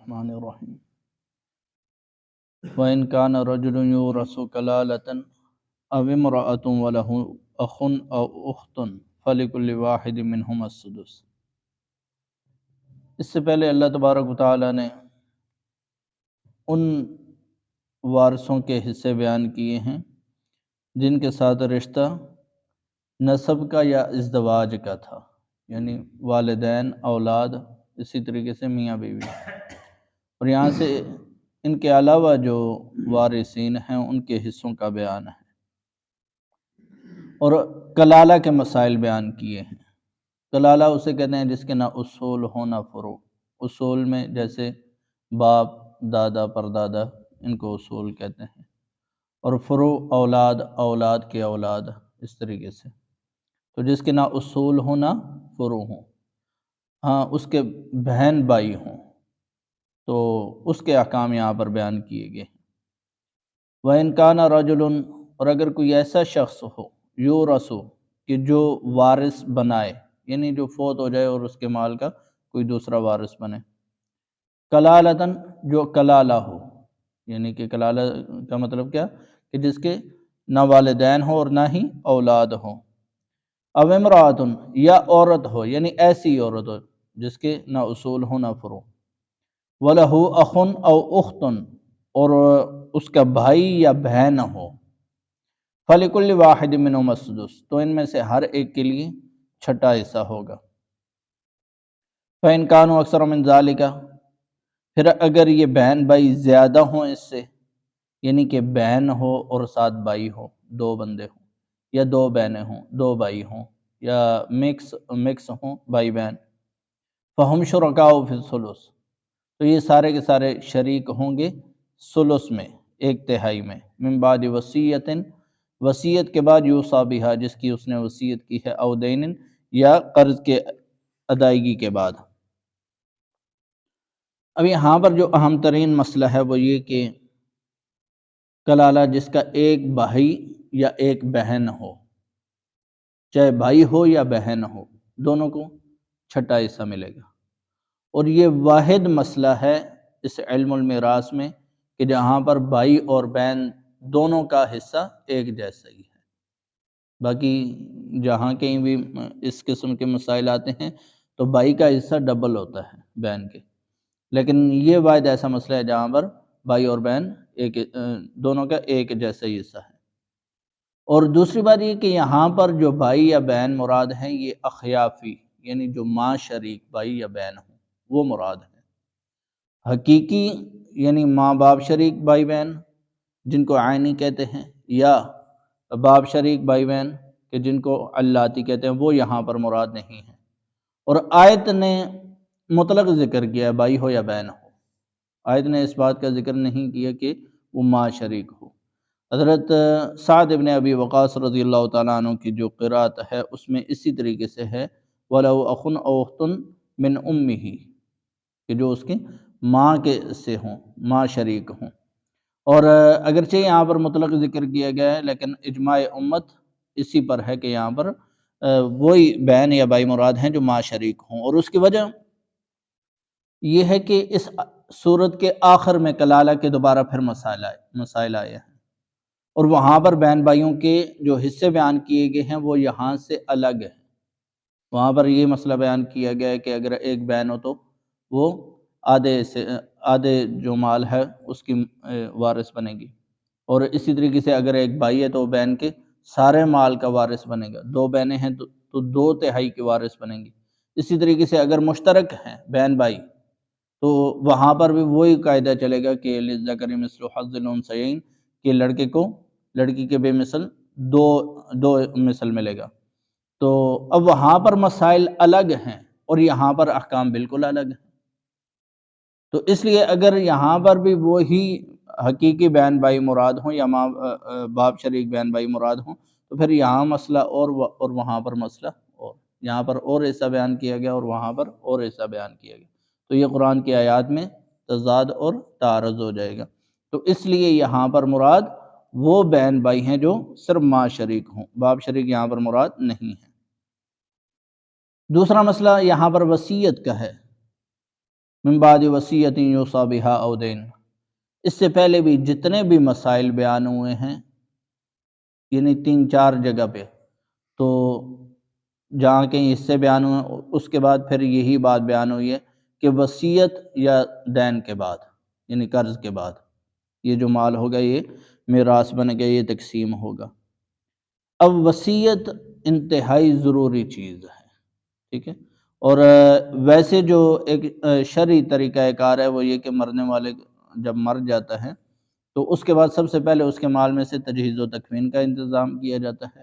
الرحمن الرحیم وَإِنْ كَانَ رَجُلٌ يُورَثُ كَلَالَةً أَوْ امْرَأَةٌ وَلَهُ أَخٌ أَوْ أُخْتٌ فَلِكُلِّ وَاحِدٍ مِّنْهُمَا السُّدُسُ۔ اس سے پہلے اللہ تبارک و تعالیٰ نے ان وارثوں کے حصے بیان کیے ہیں جن کے ساتھ رشتہ نسب کا یا ازدواج کا تھا، یعنی والدین، اولاد، اسی طریقے سے میاں بیوی، اور یہاں سے ان کے علاوہ جو وارثین ہیں ان کے حصوں کا بیان ہے، اور کلالہ کے مسائل بیان کیے ہیں۔ کلالہ اسے کہتے ہیں جس کے نہ اصول ہو نہ فروع۔ اصول میں جیسے باپ، دادا، پردادا، ان کو اصول کہتے ہیں، اور فروع اولاد، اولاد کے اولاد، اس طریقے سے۔ تو جس کے نہ اصول ہو نہ فروع ہوں، ہاں اس کے بہن بھائی ہوں تو اس کے احکام یہاں پر بیان کیے گئے۔ وَإِنْ كَانَ رَجُلٌ، اور اگر کوئی ایسا شخص ہو یورث، کہ جو وارث بنائے، یعنی جو فوت ہو جائے اور اس کے مال کا کوئی دوسرا وارث بنے، کلالتاً، جو کلالہ ہو، یعنی کہ کلالہ کا مطلب کیا کہ جس کے نہ والدین ہو اور نہ ہی اولاد ہو، او امرأۃ، یا عورت ہو، یعنی ایسی عورت ہو جس کے نہ اصول ہو نہ فروع، وَلَهُ أَخٌ أَوْ أُخْتٌ، اور اس کا بھائی یا بہن ہو، فَلِكُلِّ وَاحِدٍ مِّنْهُمَا السُّدُسُ، تو ان میں سے ہر ایک کے لیے چھٹا حصہ ہوگا۔ فَإِنْ كَانُوا أَكْثَرَ مِنْ ذَلِكَ، پھر اگر یہ بہن بھائی زیادہ ہوں اس سے، یعنی کہ بہن ہو اور ساتھ بھائی ہو، دو بندے ہوں، یا دو بہنیں ہوں، دو بھائی ہوں، یا مکس ہوں بھائی بہن، فَهُمْ شُرَكَاءُ فِي الثُّلُثِ، تو یہ سارے کے سارے شریک ہوں گے ثلث میں، ایک تہائی میں، من بعد وصیت، وصیت کے بعد یوصی بہا، جس کی اس نے وصیت کی ہے، او دین، یا قرض کے ادائیگی کے بعد۔ اب یہاں پر جو اہم ترین مسئلہ ہے وہ یہ کہ کلالہ جس کا ایک بھائی یا ایک بہن ہو، چاہے بھائی ہو یا بہن ہو، دونوں کو چھٹا حصہ ملے گا۔ اور یہ واحد مسئلہ ہے اس علم المیراث میں کہ جہاں پر بھائی اور بہن دونوں کا حصہ ایک جیسا ہی ہے۔ باقی جہاں کہیں بھی اس قسم کے مسائل آتے ہیں تو بھائی کا حصہ ڈبل ہوتا ہے بہن کے، لیکن یہ واحد ایسا مسئلہ ہے جہاں پر بھائی اور بہن دونوں کا ایک جیسا ہی حصہ ہے۔ اور دوسری بات یہ کہ یہاں پر جو بھائی یا بہن مراد ہیں یہ اخیافی، یعنی جو ماں شریک بھائی یا بہن ہوں وہ مراد ہے۔ حقیقی یعنی ماں باپ شریک بھائی بہن جن کو عینی کہتے ہیں، یا باپ شریک بھائی بہن کہ جن کو علاتی کہتے ہیں، وہ یہاں پر مراد نہیں ہے۔ اور آیت نے مطلق ذکر کیا ہے، بھائی ہو یا بہن ہو، آیت نے اس بات کا ذکر نہیں کیا کہ وہ ماں شریک ہو۔ حضرت سعد ابن ابی وقاص رضی اللہ تعالیٰ عنہ کی جو قرأت ہے اس میں اسی طریقے سے ہے، وَلَهُ أَخٌ أَوْ أُخْتٌ مِّنْ أُمِّهِ، کہ جو اس کی ماں کے سے ہوں، ماں شریک ہوں۔ اور اگرچہ یہاں پر مطلق ذکر کیا گیا ہے لیکن اجماع امت اسی پر ہے کہ یہاں پر وہی بہن یا بھائی مراد ہیں جو ماں شریک ہوں۔ اور اس کی وجہ یہ ہے کہ اس صورت کے آخر میں کلالہ کے دوبارہ پھر مسائل آئے ہیں، اور وہاں پر بہن بھائیوں کے جو حصے بیان کیے گئے ہیں وہ یہاں سے الگ ہیں۔ وہاں پر یہ مسئلہ بیان کیا گیا ہے کہ اگر ایک بہن ہو تو وہ آدھے جو مال ہے اس کی وارث بنے گی، اور اسی طریقے سے اگر ایک بھائی ہے تو بہن کے سارے مال کا وارث بنے گا، دو بہنیں ہیں تو دو تہائی کی وارث بنیں گی۔ اسی طریقے سے اگر مشترک ہیں بہن بھائی تو وہاں پر بھی وہی قاعدہ چلے گا کہ للذکر مثل حظ الانثیین، کہ لڑکے کو لڑکی کے بے مثل دو مثل ملے گا۔ تو اب وہاں پر مسائل الگ ہیں اور یہاں پر احکام بالکل الگ ہیں، تو اس لیے اگر یہاں پر بھی وہی حقیقی بہن بھائی مراد ہوں یا ماں باپ شریک بہن بھائی مراد ہوں تو پھر یہاں مسئلہ اور وہاں پر مسئلہ اور، یہاں پر اور حصہ بیان کیا گیا اور وہاں پر اور حصہ بیان کیا گیا، تو یہ قرآن کی آیات میں تضاد اور تعارض ہو جائے گا۔ تو اس لیے یہاں پر مراد وہ بہن بھائی ہیں جو صرف ماں شریک ہوں، باپ شریک یہاں پر مراد نہیں ہے۔ دوسرا مسئلہ یہاں پر وصیت کا ہے من بعد وصیۃ یوصی بہا او دین، اس سے پہلے بھی جتنے بھی مسائل بیان ہوئے ہیں، یعنی 3-4 جگہ پہ، تو جہاں کہیں حصے بیان ہوئے اس کے بعد پھر یہی بات بیان ہوئی ہے کہ وصیت یا دین کے بعد، یعنی قرض کے بعد، یہ جو مال ہوگا یہ میراث بنے گا، یہ تقسیم ہوگا۔ اب وصیت انتہائی ضروری چیز ہے، ٹھیک ہے، اور ویسے جو ایک شرعی طریقہ کار ہے وہ یہ کہ مرنے والے جب مر جاتا ہے تو اس کے بعد سب سے پہلے اس کے مال میں سے تجہیز و تکفین کا انتظام کیا جاتا ہے،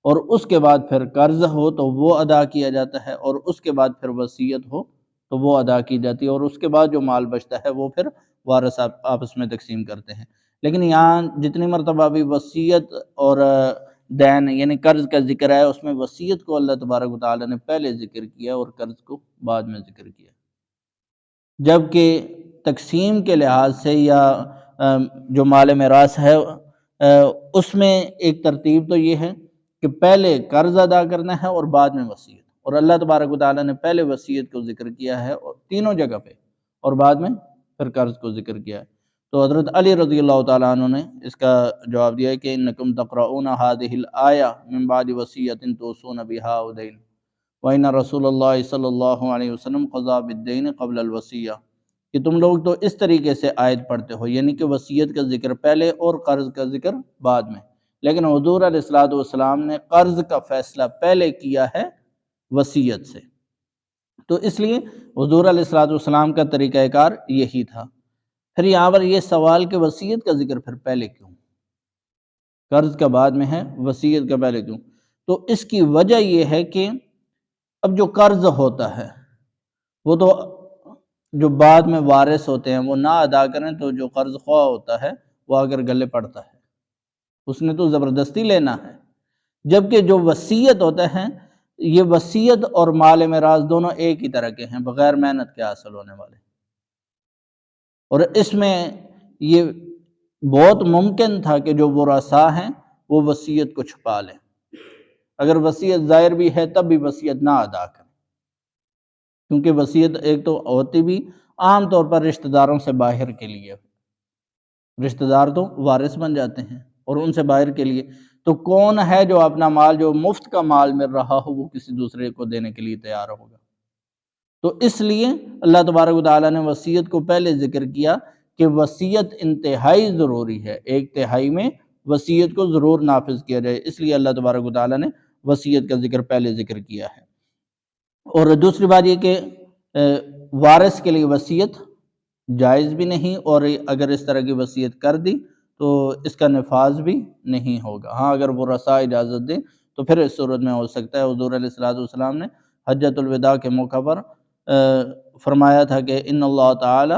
اور اس کے بعد پھر قرض ہو تو وہ ادا کیا جاتا ہے، اور اس کے بعد پھر وصیت ہو تو وہ ادا کی جاتی ہے، اور اس کے بعد جو مال بچتا ہے وہ پھر وارث آپس میں تقسیم کرتے ہیں۔ لیکن یہاں جتنی مرتبہ بھی وصیت اور دین یعنی قرض کا ذکر ہے، اس میں وصیت کو اللہ تبارک و تعالیٰ نے پہلے ذکر کیا اور قرض کو بعد میں ذکر کیا، جبکہ تقسیم کے لحاظ سے یا جو مال میراث ہے اس میں ایک ترتیب تو یہ ہے کہ پہلے قرض ادا کرنا ہے اور بعد میں وصیت، اور اللہ تبارک و تعالیٰ نے پہلے وصیت کو ذکر کیا ہے اور تینوں جگہ پہ، اور بعد میں پھر قرض کو ذکر کیا ہے۔ تو حضرت علی رضی اللہ تعالیٰ عنہ نے اس کا جواب دیا ہے کہ انکم تقرؤون هذه الآیہ من بعد وصیۃ توصون بها او دین وان رسول اللہ صلی اللہ علیہ وسلم قضا بالدین قبل الوصیہ، کہ تم لوگ تو اس طریقے سے آیت پڑھتے ہو، یعنی کہ وصیت کا ذکر پہلے اور قرض کا ذکر بعد میں، لیکن حضور علیہ الصلوۃ والسلام نے قرض کا فیصلہ پہلے کیا ہے وصیت سے، تو اس لیے حضور علیہ الصلوۃ والسلام کا طریقہ کار یہی تھا۔ پھر یہاں پر یہ سوال کہ وصیت کا ذکر پھر پہلے کیوں، قرض کا بعد میں ہے، وصیت کا پہلے کیوں؟ تو اس کی وجہ یہ ہے کہ اب جو قرض ہوتا ہے وہ تو جو بعد میں وارث ہوتے ہیں وہ نہ ادا کریں تو جو قرض خواہ ہوتا ہے وہ اگر گلے پڑتا ہے اس نے تو زبردستی لینا ہے، جبکہ جو وصیت ہوتا ہے یہ وصیت اور مال میراث دونوں ایک ہی طرح کے ہیں، بغیر محنت کے حاصل ہونے والے، اور اس میں یہ بہت ممکن تھا کہ جو ورثاء ہیں وہ وصیت کو چھپا لیں، اگر وصیت ظاہر بھی ہے تب بھی وصیت نہ ادا کریں، کیونکہ وصیت ایک تو ہوتی بھی عام طور پر رشتہ داروں سے باہر کے لیے، رشتہ دار تو وارث بن جاتے ہیں اور ان سے باہر کے لیے، تو کون ہے جو اپنا مال جو مفت کا مال مل رہا ہو وہ کسی دوسرے کو دینے کے لیے تیار ہوگا؟ تو اس لیے اللہ تبارک و تعالیٰ نے وصیت کو پہلے ذکر کیا کہ وصیت انتہائی ضروری ہے، 1/3 میں وصیت کو ضرور نافذ کیا جائے، اس لیے اللہ تبارک و تعالیٰ نے وصیت کا ذکر پہلے ذکر کیا ہے۔ اور دوسری بات یہ کہ وارث کے لیے وصیت جائز بھی نہیں، اور اگر اس طرح کی وصیت کر دی تو اس کا نفاذ بھی نہیں ہوگا، ہاں اگر وہ ورثاء اجازت دیں تو پھر اس صورت میں ہو سکتا ہے۔ حضور علیہ الصلوۃ والسلام نے حجۃ الوداع کے موقع پر فرمایا تھا کہ ان اللہ تعالی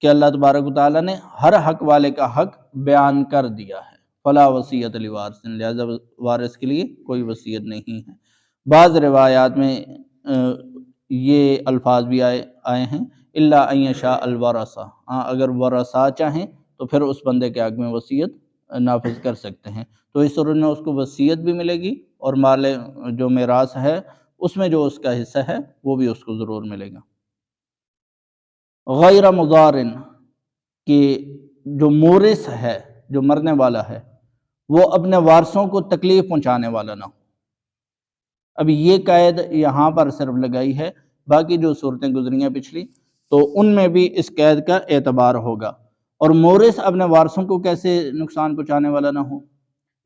کہ اللہ تبارک و تعالیٰ نے ہر حق والے کا حق بیان کر دیا ہے، فلا وصیت لوارث، لہذا وارث کے لیے کوئی وصیت نہیں ہے۔ بعض روایات میں یہ الفاظ بھی آئے ہیں الا ان یشاء الورثہ، ہاں اگر ورثاء چاہیں تو پھر اس بندے کے حق میں وصیت نافذ کر سکتے ہیں، تو اس صورت میں اس کو وصیت بھی ملے گی اور مال جو میراث ہے اس میں جو اس کا حصہ ہے وہ بھی اس کو ضرور ملے گا۔ غیر مضارن، کہ جو مورث ہے جو مرنے والا ہے وہ اپنے وارثوں کو تکلیف پہنچانے والا نہ ہو۔ اب یہ قید یہاں پر صرف لگائی ہے، باقی جو صورتیں گزری ہیں پچھلی تو ان میں بھی اس قید کا اعتبار ہوگا۔ اور مورث اپنے وارثوں کو کیسے نقصان پہنچانے والا نہ ہو،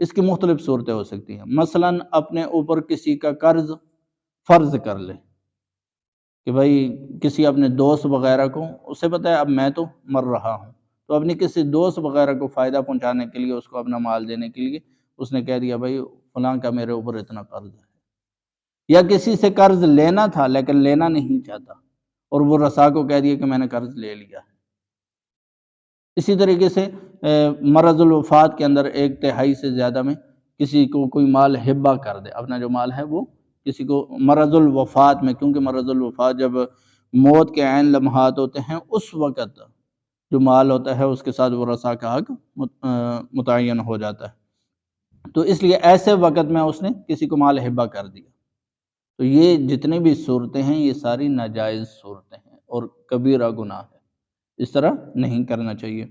اس کی مختلف صورتیں ہو سکتی ہیں، مثلا اپنے اوپر کسی کا قرض فرض کر لے کہ بھائی کسی اپنے دوست وغیرہ کو، اسے پتہ ہے اب میں تو مر رہا ہوں، تو اپنی کسی دوست وغیرہ کو فائدہ پہنچانے کے لیے، اس کو اپنا مال دینے کے لیے اس نے کہہ دیا بھائی فلاں کا میرے اوپر اتنا قرض ہے، یا کسی سے قرض لینا تھا لیکن لینا نہیں چاہتا اور وہ ورثاء کو کہہ دیا کہ میں نے قرض لے لیا ہے۔ اسی طریقے سے مرض الوفات کے اندر 1/3 سے زیادہ میں کسی کو کوئی مال ہبہ کر دے، اپنا جو مال ہے وہ کسی کو مرض الوفات میں، کیونکہ مرض الوفات جب موت کے عین لمحات ہوتے ہیں اس وقت جو مال ہوتا ہے اس کے ساتھ ورثاء کا حق متعین ہو جاتا ہے، تو اس لیے ایسے وقت میں اس نے کسی کو مال ہبہ کر دیا۔ تو یہ جتنی بھی صورتیں ہیں یہ ساری ناجائز صورتیں ہیں، اور کبیرہ گناہ ہے، اس طرح نہیں کرنا چاہیے۔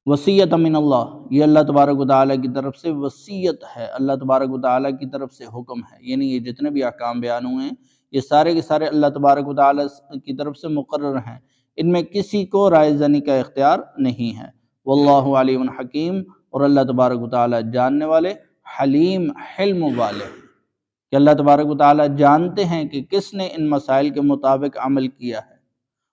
وصیت من اللہ، یہ اللہ تبارک و تعالیٰ کی طرف سے وصیت ہے، اللہ تبارک و تعالیٰ کی طرف سے حکم ہے، یعنی یہ جتنے بھی احکام بیان ہوئے ہیں یہ سارے کے سارے اللہ تبارک و تعالیٰ کی طرف سے مقرر ہیں، ان میں کسی کو رائے زنی کا اختیار نہیں ہے۔ واللہ علیم حکیم، اور اللہ تبارک و تعالیٰ جاننے والے، حلیم حلم والے ہیں، کہ اللہ تبارک و تعالیٰ جانتے ہیں کہ کس نے ان مسائل کے مطابق عمل کیا ہے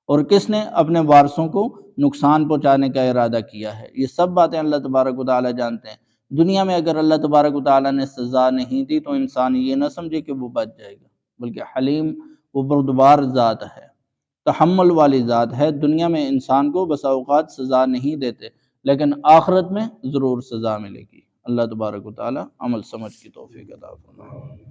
اور کس نے اپنے وارثوں کو نقصان پہنچانے کا ارادہ کیا ہے۔ یہ سب باتیں اللہ تبارک و تعالیٰ جانتے ہیں۔ دنیا میں اگر اللہ تبارک و تعالیٰ نے سزا نہیں دی تو انسان یہ نہ سمجھے کہ وہ بچ جائے گا، بلکہ حلیم وہ بردبار ذات ہے، تحمل والی ذات ہے۔ دنیا میں انسان کو بسا اوقات سزا نہیں دیتے، لیکن آخرت میں ضرور سزا ملے گی۔ اللہ تبارک و تعالیٰ عمل سمجھ کی توفیق عطا فرمائے۔